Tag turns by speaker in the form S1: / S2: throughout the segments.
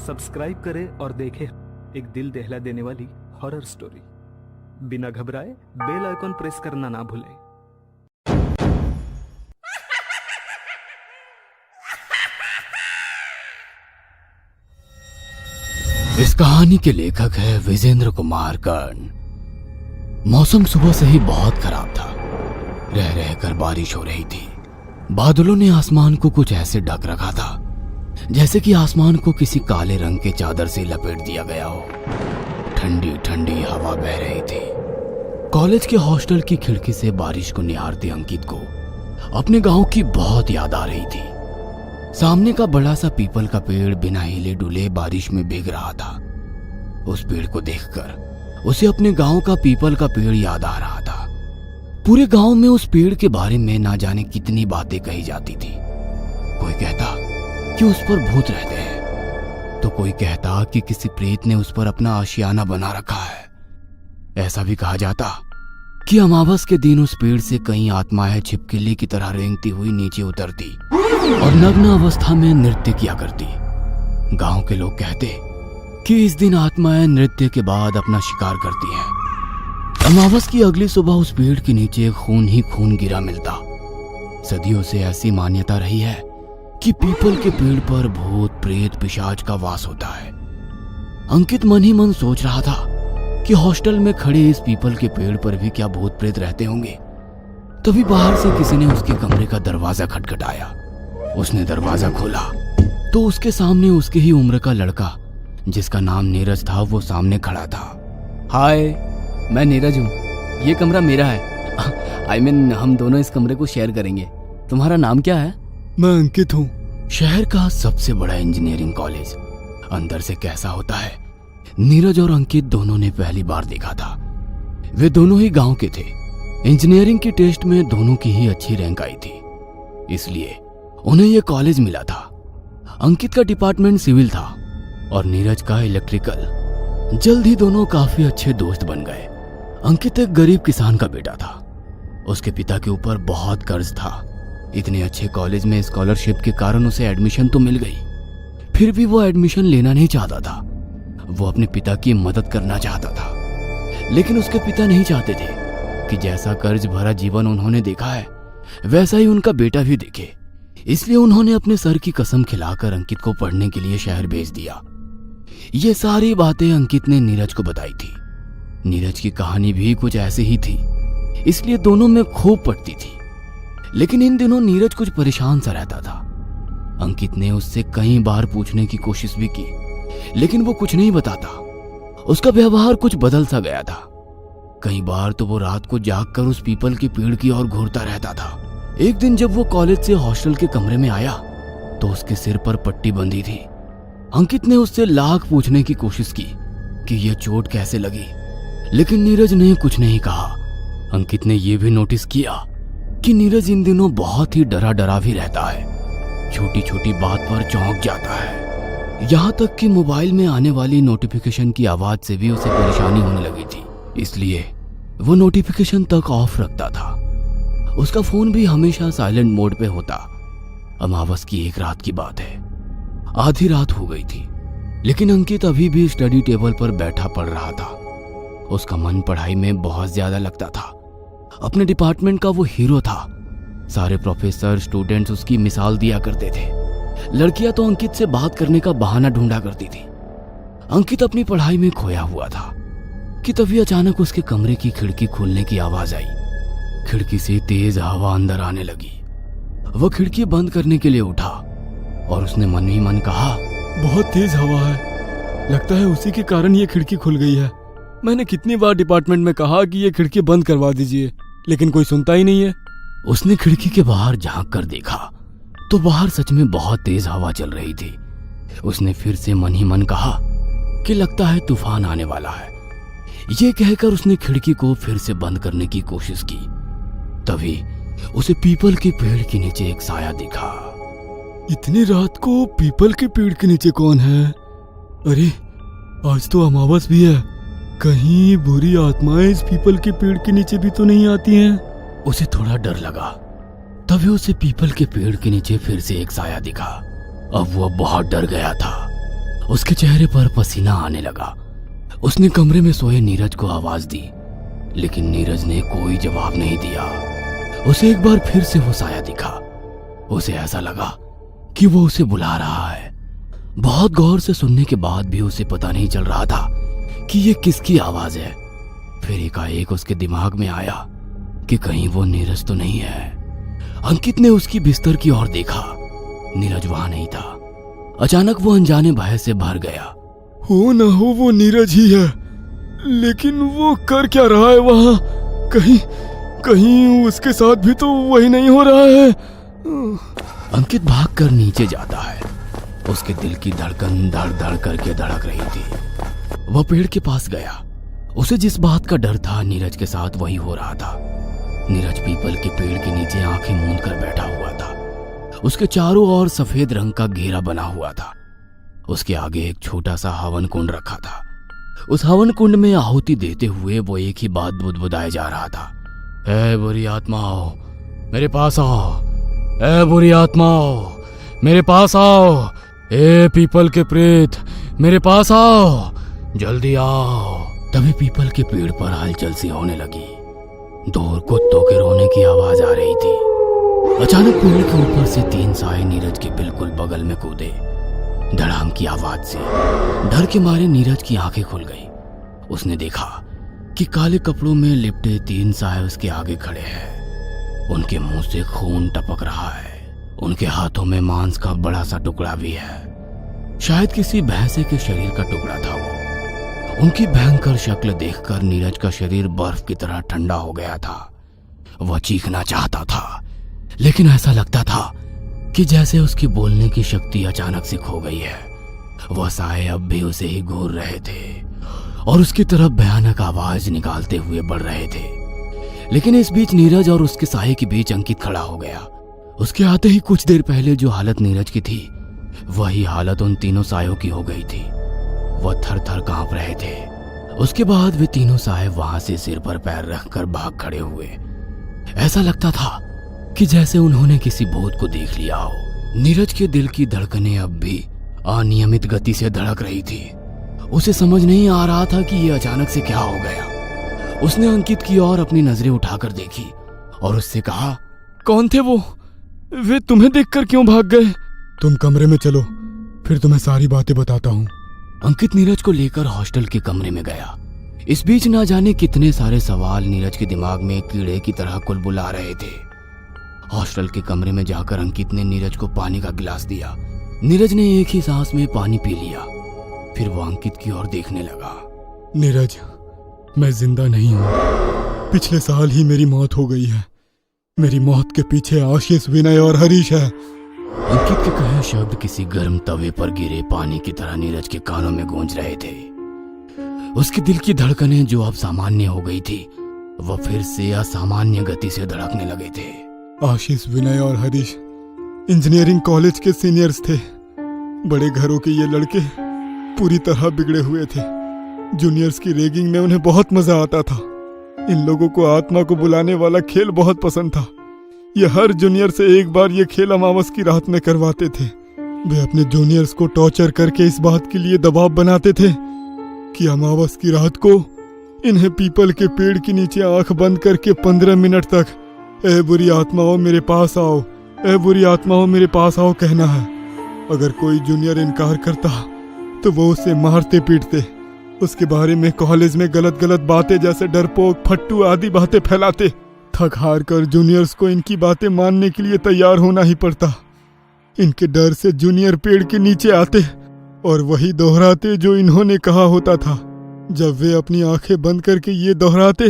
S1: Subscribe करें और देखें एक दिल दहला देने वाली हॉरर स्टोरी। बिना घबराए बेल आइकॉन प्रेस करना ना भूलें।
S2: इस कहानी के लेखक है विजेंद्र कुमार कर्ण। मौसम सुबह से ही बहुत खराब था। रह रहकर बारिश हो रही थी। बादलों ने आसमान को कुछ ऐसे ढक रखा था जैसे कि आसमान को किसी काले रंग के चादर से लपेट दिया गया हो। ठंडी ठंडी हवा बह रही थी। कॉलेज के हॉस्टल की खिड़की से बारिश को निहारते अंकित को अपने गांव की बहुत याद आ रही थी। सामने का बड़ा सा पीपल का पेड़ बिना हिले डुले बारिश में भीग रहा था। उस पेड़ को देखकर उसे अपने गांव का पीपल का पेड़ याद आ रहा था। पूरे गांव में उस पेड़ के बारे में ना जाने कितनी बातें कही जाती थी। कोई कहता कि उस पर भूत रहते हैं, तो कोई कहता कि किसी प्रेत ने उस पर अपना आशियाना बना रखा है। ऐसा भी कहा जाता कि अमावस के दिन उस पेड़ से कई आत्माएं छिपकली की तरह रेंगती हुई नीचे उतरती और नग्न अवस्था में नृत्य किया करती। गांव के लोग कहते कि इस दिन आत्माएं नृत्य के बाद अपना शिकार करती हैं। अमावस की अगली सुबह उस पेड़ के नीचे खून ही खून गिरा मिलता। सदियों से ऐसी मान्यता रही है कि पीपल के पेड़ पर भूत प्रेत पिशाच का वास होता है। अंकित मन ही मन सोच रहा था कि हॉस्टल में खड़े इस पीपल के पेड़ पर भी क्या भूत प्रेत रहते होंगे। तभी बाहर से किसी ने उसके कमरे का दरवाजा खटखटाया। उसने दरवाजा खोला तो उसके सामने उसके ही उम्र का लड़का जिसका नाम नीरज था वो सामने खड़ा था।
S3: हाय, मैं नीरज हूँ। ये कमरा मेरा है। आई मीन हम दोनों इस कमरे को शेयर करेंगे। तुम्हारा नाम क्या है?
S2: मैं अंकित हूँ। शहर का सबसे बड़ा इंजीनियरिंग कॉलेज अंदर से कैसा होता है, नीरज और अंकित दोनों ने पहली बार देखा था। वे दोनों ही गांव के थे। इंजीनियरिंग की टेस्ट में दोनों की ही अच्छी रैंक आई थी, इसलिए उन्हें यह कॉलेज मिला था। अंकित का डिपार्टमेंट सिविल था और नीरज का इलेक्ट्रिकल। जल्द ही दोनों काफी अच्छे दोस्त बन गए। अंकित एक गरीब किसान का बेटा था। उसके पिता के ऊपर बहुत कर्ज था। इतने अच्छे कॉलेज में स्कॉलरशिप के कारण उसे एडमिशन तो मिल गई, फिर भी वो एडमिशन लेना नहीं चाहता था। वो अपने पिता की मदद करना चाहता था, लेकिन उसके पिता नहीं चाहते थे कि जैसा कर्ज भरा जीवन उन्होंने देखा है वैसा ही उनका बेटा भी देखे। इसलिए उन्होंने अपने सर की कसम खिलाकर अंकित को पढ़ने के लिए शहर भेज दिया। ये सारी बातें अंकित ने नीरज को बताई थी। नीरज की कहानी भी कुछ ऐसी ही थी, इसलिए दोनों में खूब पटती थी। लेकिन इन दिनों नीरज कुछ परेशान सा रहता था। अंकित ने उससे कई बार पूछने की कोशिश भी की, लेकिन वो कुछ नहीं बताता। उसका व्यवहार कुछ बदल सा गया था। कई बार तो वो रात को जागकर उस पीपल के पेड़ की ओर घूरता रहता था। एक दिन जब वो कॉलेज से हॉस्टल के कमरे में आया तो उसके सिर पर पट्टी बंधी थी। अंकित ने उससे लाख पूछने की कोशिश की कि यह चोट कैसे लगी, लेकिन नीरज ने कुछ नहीं कहा। अंकित ने यह भी नोटिस किया कि नीरज इन दिनों बहुत ही डरा डरा भी रहता है। छोटी छोटी बात पर चौंक जाता है। यहाँ तक कि मोबाइल में आने वाली नोटिफिकेशन की आवाज से भी उसे परेशानी होने लगी थी, इसलिए वो नोटिफिकेशन तक ऑफ रखता था। उसका फोन भी हमेशा साइलेंट मोड पे होता। अमावस की एक रात की बात है। आधी रात हो गई थी, लेकिन अंकित अभी भी स्टडी टेबल पर बैठा पढ़ रहा था। उसका मन पढ़ाई में बहुत ज्यादा लगता था। अपने डिपार्टमेंट का वो हीरो था। सारे प्रोफेसर स्टूडेंट्स उसकी मिसाल दिया करते थे। लड़कियां तो अंकित से बात करने का बहाना ढूंढा करती थी। अंकित अपनी पढ़ाई में खोया हुआ था कि तभी अचानक उसके कमरे की खिड़की खुलने की आवाज आई। खिड़की से तेज हवा अंदर आने लगी। वह खिड़की बंद करने के लिए उठा और उसने मन ही मन कहा,
S4: बहुत तेज हवा है, लगता है उसी के कारण ये खिड़की खुल गई है। मैंने कितनी बार डिपार्टमेंट में कहा कि ये खिड़की बंद करवा दीजिए, लेकिन कोई सुनता ही नहीं है।
S2: उसने खिड़की के बाहर झांक कर देखा तो बाहर सच में बहुत तेज हवा चल रही थी। उसने फिर से मन ही मन कहा कि लगता है तूफान आने वाला है। ये कहकर उसने खिड़की को फिर से बंद करने की कोशिश की। तभी उसे पीपल के पेड़ के नीचे एक साया दिखा।
S4: इतनी रात को पीपल के पेड़ के नीचे कौन है? अरे आज तो अमावस भी है, कहीं बुरी आत्माएं इस पीपल के पेड़ के नीचे भी तो नहीं आती हैं?
S2: उसे थोड़ा डर लगा। तभी उसे पीपल के पेड़ के नीचे फिर से एक साया दिखा। अब वह बहुत डर गया था। उसके चेहरे पर पसीना आने लगा। उसने कमरे में सोए नीरज को आवाज दी, लेकिन नीरज ने कोई जवाब नहीं दिया। उसे एक बार फिर से वो साया दिखा। उसे ऐसा लगा कि वो उसे बुला रहा है। बहुत गौर से सुनने के बाद भी उसे पता नहीं चल रहा था कि ये किसकी आवाज है। फिर एकाएक उसके दिमाग में आया कि कहीं वो नीरज तो नहीं है। अंकित ने उसकी बिस्तर की ओर देखा। नीरज वहां नहीं था। अचानक वो अनजाने भय से भर गया।
S4: हो ना हो वो नीरज ही है, लेकिन वो कर क्या रहा है वहां? कहीं कहीं उसके साथ भी तो वही नहीं हो रहा है।
S2: अंकित भागकर नीचे जाता है। उसके दिल की धड़कन धड़ धड़ करके धड़क रही थी। वह पेड़ के पास गया। उसे जिस बात का डर था नीरज के साथ वही हो रहा था। नीरज पीपल के पेड़ के नीचे आंखें मूंद कर बैठा हुआ था। उसके चारों ओर सफेद रंग का घेरा बना हुआ था। उसके आगे एक छोटा सा हवन कुंड रखा था। उस हवन कुंड में आहुति देते हुए वो एक ही बात बुदबुदाए जा रहा था। ऐ बुरी आत्माओं, मेरे पास आओ। ऐ बुरी आत्माओं, मेरे पास आओ। ए पीपल के प्रेत, मेरे पास आओ, जल्दी आओ। तभी पीपल के पेड़ पर हलचल सी होने लगी। दूर कुत्तों के रोने की आवाज आ रही थी। अचानक पेड़ के ऊपर से 3 साए नीरज के बिल्कुल बगल में कूदे। धड़ाम की आवाज से डर के मारे नीरज की आंखें खुल गई। उसने देखा कि काले कपड़ों में लिपटे 3 साए उसके आगे खड़े हैं। उनके मुंह से खून टपक रहा है। उनके हाथों में मांस का बड़ा सा टुकड़ा भी है। शायद किसी भैंसे के शरीर का टुकड़ा था वो। उनकी भयंकर शक्ल देखकर नीरज का शरीर बर्फ की तरह ठंडा हो गया था। वह चीखना चाहता था, लेकिन ऐसा लगता था कि जैसे उसकी बोलने की शक्ति अचानक से खो गई है। वह साए अब भी उसे ही घूर रहे थे और उसकी तरफ भयानक आवाज निकालते हुए बढ़ रहे थे। लेकिन इस बीच नीरज और उसके साए के बीच अंकित खड़ा हो गया। उसके आते ही कुछ देर पहले जो हालत नीरज की थी, वही हालत उन तीनों सायों की हो गई थी। वह थर थर कांप रहे थे। उसके बाद वे तीनों साए वहां से सिर पर पैर रखकर भाग खड़े हुए। ऐसा लगता था कि जैसे उन्होंने किसी भूत को देख लिया हो। नीरज के दिल की धड़कनें अब भी अनियमित गति से धड़क रही थी। उसे समझ नहीं आ रहा था कि यह अचानक से क्या हो गया। उसने अंकित की ओर अपनी नजरें उठाकर देखी और उससे कहा,
S4: कौन थे वो? वे तुम्हें देखकर क्यों भाग गए? तुम कमरे में चलो, फिर तुम्हें सारी बातें बताता हूँ।
S2: अंकित नीरज को लेकर हॉस्टल के कमरे में गया। इस बीच ना जाने कितने सारे सवाल नीरज के दिमाग में कीड़े की तरह कुलबुला रहे थे। हॉस्टल के कमरे में जाकर अंकित ने नीरज को पानी का गिलास दिया। नीरज ने एक ही सांस में पानी पी लिया। फिर वो अंकित की ओर देखने लगा।
S4: नीरज, मैं जिंदा नहीं हूँ। पिछले साल ही मेरी मौत हो गई है। मेरी मौत के पीछे आशीष, विनय और हरीश है।
S2: अंकित के कहे शब्द किसी गर्म तवे पर गिरे पानी की तरह नीरज के कानों में गूंज रहे थे। उसके दिल की धड़कनें जो अब सामान्य हो गई थी, वह फिर से असामान्य गति से धड़कने लगे थे।
S4: आशीष, विनय और हरीश इंजीनियरिंग कॉलेज के सीनियर्स थे। बड़े घरों के ये लड़के पूरी तरह बिगड़े हुए थे। जूनियर्स की रैगिंग में उन्हें बहुत मजा आता था। इन लोगों को आत्मा को बुलाने वाला खेल बहुत पसंद था। ये हर जूनियर से एक बार ये खेल अमावस की रात में करवाते थे। वे अपने जूनियर्स को टॉर्चर करके इस बात के लिए दबाव बनाते थे कि अमावस की रात को इन्हें पीपल के पेड़ के नीचे आंख बंद करके 15 मिनट तक ए बुरी आत्माओं मेरे पास आओ, ए बुरी आत्माओं मेरे पास आओ कहना है। अगर कोई जूनियर इनकार करता तो वो उसे मारते पीटते। उसके बारे में कॉलेज में गलत गलत बातें जैसे डरपोक, फट्टू आदि बातें फैलाते। थक हार कर जूनियर्स को इनकी बातें मानने के लिए तैयार होना ही पड़ता। इनके डर से जूनियर पेड़ के नीचे आते और वही दोहराते जो इन्होंने कहा होता था। जब वे अपनी आंखें बंद करके ये दोहराते,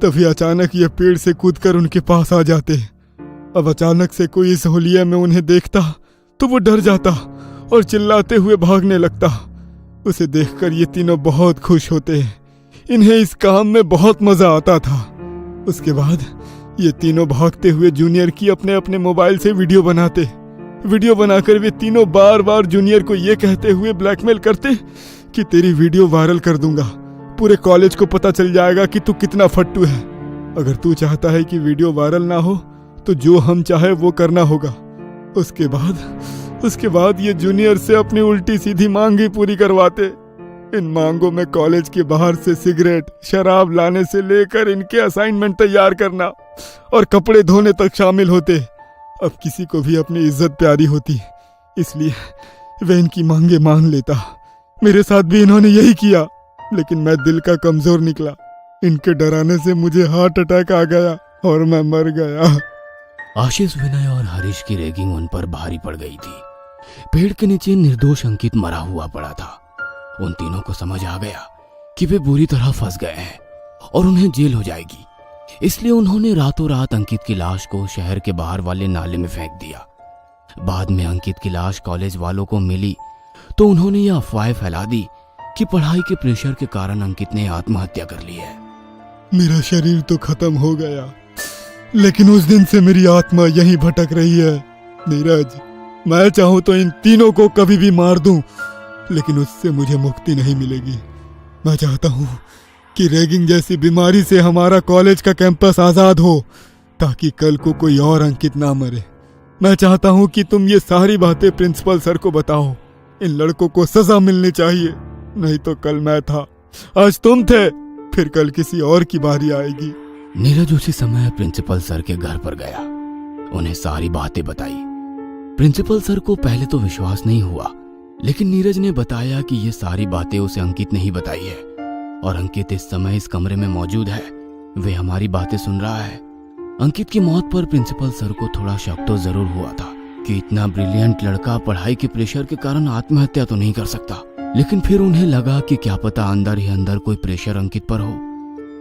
S4: तभी अचानक ये पेड़ से कूदकर उनके पास आ जाते। अब अचानक से कोई इस होलिया में उन्हें देखता तो वो डर जाता और चिल्लाते हुए भागने लगता। उसे देखकर ये तीनों बहुत खुश होते। इन्हें इस काम में बहुत मजा आता था। उसके बाद ये तीनों भागते हुए जूनियर की अपने अपने मोबाइल से वीडियो बनाते। वीडियो बनाकर वे तीनों बार बार जूनियर को ये कहते हुए ब्लैकमेल करते कि तेरी वीडियो वायरल कर दूंगा, पूरे कॉलेज को पता चल जाएगा कि तू कितना फट्टू है। अगर तू चाहता है कि वीडियो वायरल ना हो तो जो हम चाहे वो करना होगा। उसके बाद उसके बाद ये जूनियर से अपनी उल्टी सीधी मांग ही पूरी करवाते। इन मांगों में कॉलेज के बाहर से सिगरेट, शराब लाने से लेकर इनके असाइनमेंट तैयार करना और कपड़े धोने तक शामिल होते। अब किसी को भी अपनी इज्जत प्यारी होती, इसलिए वह इनकी मांगे मान लेता। मेरे साथ भी इन्होंने यही किया, लेकिन मैं दिल का कमजोर निकला। इनके डराने से मुझे हार्ट अटैक आ गया और मैं मर गया।
S2: आशीष, विनय और हरीश की रैगिंग उन पर भारी पड़ गई थी। पेड़ के नीचे निर्दोष अंकित मरा हुआ पड़ा था। उन तीनों को समझ आ गया कि वे बुरी तरह फंस गए हैं और उन्हें जेल हो जाएगी। इसलिए उन्होंने रातों रात अंकित की लाश को शहर के बाहर वाले नाले में फेंक दिया। बाद में अंकित की लाश कॉलेज वालों को मिली तो उन्होंने यह अफवाह फैला दी कि पढ़ाई के प्रेशर के कारण अंकित ने आत्महत्या कर ली है।
S4: मेरा शरीर तो खत्म हो गया, लेकिन उस दिन से मेरी आत्मा यहीं भटक रही है। नीरज, मैं चाहूं तो इन तीनों को कभी भी मार दूं, लेकिन उससे मुझे मुक्ति नहीं मिलेगी। मैं चाहता हूं कि रैगिंग जैसी बीमारी से हमारा कॉलेज का कैंपस आजाद हो, ताकि कल को कोई और अंकित ना मरे। मैं चाहता हूं कि तुम ये सारी बातें प्रिंसिपल सर को बताओ। इन लड़कों को सजा मिलनी चाहिए, नहीं तो कल मैं था, आज तुम थे, फिर कल किसी और की बारी आएगी।
S2: नीरज उसी समय प्रिंसिपल सर के घर पर गया, उन्हें सारी बातें बताई। प्रिंसिपल सर को पहले तो विश्वास नहीं हुआ, लेकिन नीरज ने बताया कि ये सारी बातें उसे अंकित ने ही बताई है और अंकित इस समय इस कमरे में मौजूद है, वे हमारी बातें सुन रहा है। अंकित की मौत पर प्रिंसिपल सर को थोड़ा शक तो जरूर हुआ था कि इतना ब्रिलियंट लड़का पढ़ाई के प्रेशर के कारण आत्महत्या तो नहीं कर सकता, लेकिन फिर उन्हें लगा कि क्या पता अंदर ही अंदर कोई प्रेशर अंकित पर हो।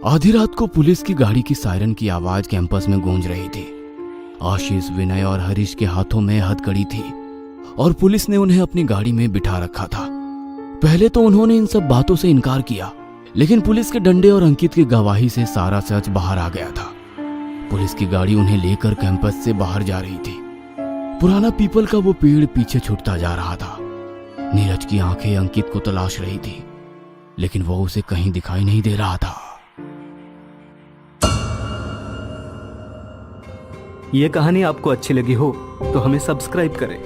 S2: आधी रात को पुलिस की गाड़ी की सायरन की आवाज कैंपस में गूंज रही थी। आशीष, विनय और हरीश के हाथों में हथकड़ी थी और पुलिस ने उन्हें अपनी गाड़ी में बिठा रखा था। पहले तो उन्होंने इन सब बातों से इनकार किया, लेकिन पुलिस के डंडे और अंकित की गवाही से सारा सच बाहर आ गया था। पुलिस की गाड़ी उन्हें लेकर कैंपस से बाहर जा रही थी। पुराना पीपल का वो पेड़ पीछे छूटता जा रहा था। नीरज की आंखें अंकित को तलाश रही थी, लेकिन वो उसे कहीं दिखाई नहीं दे रहा था।
S1: ये कहानी आपको अच्छी लगी हो तो हमें सब्सक्राइब करें,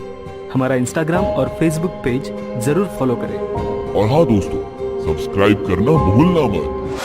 S1: हमारा इंस्टाग्राम और फेसबुक पेज जरूर फॉलो करें।
S5: और हाँ दोस्तों, सब्सक्राइब करना भूलना मत।